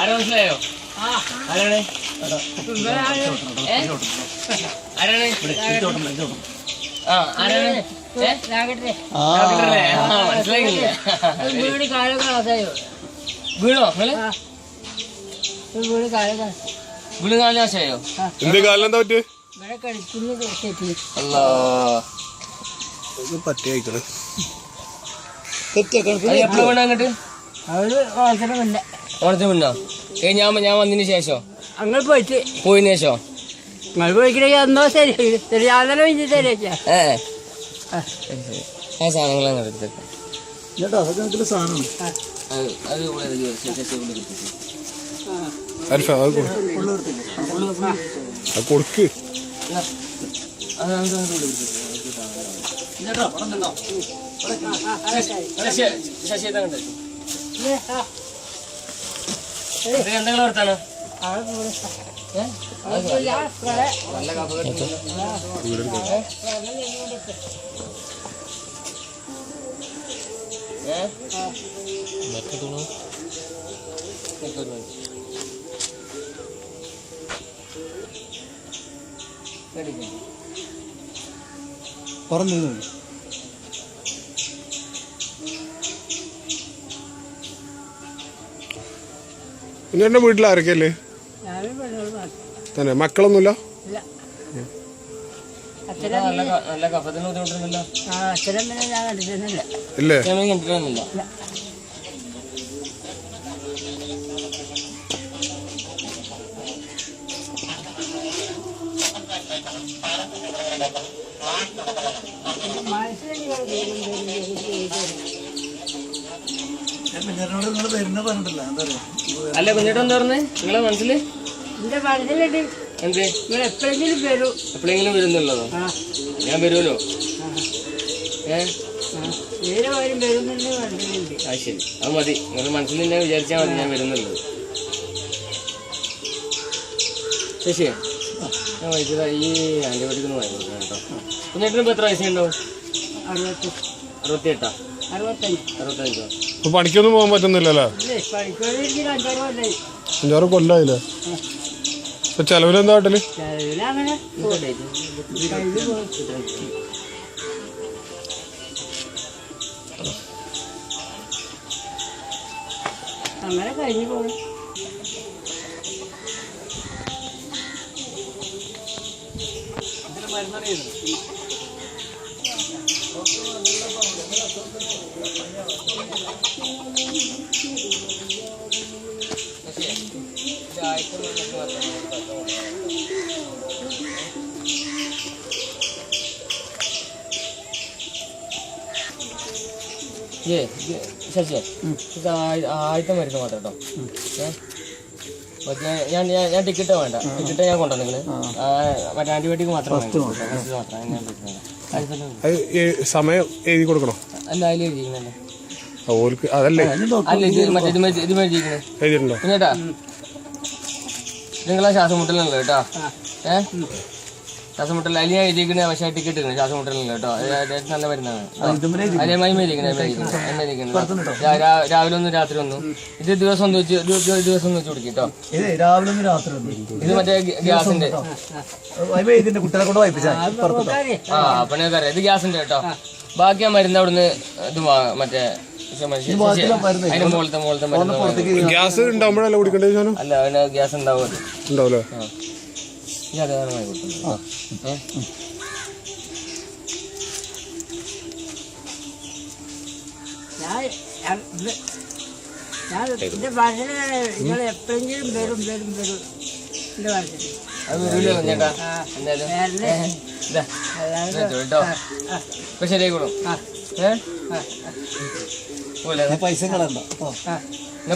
ആരോ മനസ്സിലായോ? ആരാണ്? മനസ്സിലായില്ലേ? വീണോ നിങ്ങള്? വീണ് കാലം നാശമായോ? എന്ത് കാലം എന്താ പറ്റിയ? എപ്പോഴും വീണ അങ്ങോട്ട് ഓണത്തിന് മുന്നോ? ഞാൻ വന്നതിന് ശേഷം അങ്ങനെ പോയിട്ട് പോയതിനു ശേഷം നിങ്ങൾ പോയിക്കണെങ്കിൽ എന്നോ ശരി ശരിയാണല്ലോ ഇനി ശരിയാ സാധനങ്ങൾ അങ്ങനെ എടുത്തേക്കാം. കൊടുക്ക് എന്തെങ്കിലും ഓർത്താണ് പറഞ്ഞു പിന്നെ എന്റെ വീട്ടിൽ ആരൊക്കെയല്ലേ തന്നെ? മക്കളൊന്നുമില്ല? നല്ല കഫത്തിന് ബുദ്ധിമുട്ടുണ്ടല്ലോ. ഇല്ലേ? കണ്ടിട്ടൊന്നുമില്ല. അല്ല കുഞ്ഞേട്ടൻ എന്താ പറഞ്ഞേ? നിങ്ങളെ മനസ്സില് എന്റെ മനസ്സിലുണ്ട് എന്ത്? നിങ്ങൾ എപ്പോഴെങ്കിലും വരും. എപ്പോഴെങ്കിലും വരുന്നുള്ളതോ? ഞാൻ വരുമല്ലോ. നേരെ വരും വരുന്നുണ്ട് മനസ്സിലുണ്ട്. ആ ശരി, അത് മതി. നിങ്ങൾ മനസ്സിൽ തന്നെ വിചാരിച്ചാൽ മതി ഞാൻ വരുന്നുള്ളത്. ശശി, ഞാൻ വൈദ്യുത ഈ ആൻറ്റിബയോട്ടിക് ഒന്ന് വാങ്ങി കൊടുക്കണം കേട്ടോ. കുഞ്ഞേട്ടന് ഇപ്പോൾ എത്ര വയസ്സുണ്ടാവും? 68. 65. ഇപ്പൊ പണിക്കൊന്നും പോകാൻ പറ്റുന്നില്ലല്ലോ. 5-6 കൊല്ലായില്ലേ? ഇപ്പൊ ചെലവിലെന്താ കാട്ടല്? അങ്ങനെ കഴിഞ്ഞു പോകും. ശശി, ആദ്യത്തെ മരുന്ന് മാത്രം കേട്ടോ. ഞാൻ ടിക്കറ്റ് വേണ്ട. ടിക്കറ്റ് ഞാൻ കൊണ്ടുവന്നു. നിങ്ങൾ മറ്റേ ആൻറ്റിബയോട്ടിക് മാത്രം സമയം എഴുതി കൊടുക്കണോ? അല്ല, അതിൽ എഴുതിയിരിക്കണല്ലേ. അതല്ലേ അല്ല, ഇത് എഴുതിയിരിക്കണേ കുഞ്ഞേട്ടാ. നിങ്ങളെ ശ്വാസം മുട്ടലുണ്ടല്ലോ കേട്ടോ. ശ്വാസം മുട്ടൽ അതിൽ ഞാൻ എഴുതിയിരിക്കണേ. പക്ഷേ ടിക്കറ്റ് എടുക്കണം. ശ്വാസം മുട്ടലുണ്ട് കേട്ടോ. നല്ല മരുന്നാണ്. രാവിലെ ഒന്നും രാത്രി ഒന്നും. ഇത് ദിവസം ഒന്ന് വെച്ച് കുടിക്കും കേട്ടോ. ഇത് മറ്റേ ഗ്യാസിന്റെ. ഇത് ഗ്യാസിന്റെ കേട്ടോ. ബാക്കി ആ മരുന്ന് അവിടുന്ന് ഇത് മറ്റേ അതിന്റെ മുകളിലത്തെ മരുന്ന്. ഗ്യാസ് ഉണ്ടാവുമ്പോഴല്ലേ കുടിക്കേണ്ടത്? അല്ല, അതിന് ഗ്യാസ് ഉണ്ടാവും. ഉണ്ടാവൂലേ? ഞാൻ അതാണ് വാങ്ങി കൊടുക്കുന്നത്. എന്റെ മനസ്സിലാണ് നിങ്ങൾ എപ്പോഴെങ്കിലും വരും വരും വരും എന്റെ മനസ്സിൽ. അത് വരൂലോ ചേട്ടാ? എന്തായാലും കേട്ടോ. ഇപ്പൊ ശരിയായിക്കോളും. പൈസ കളണ്ട.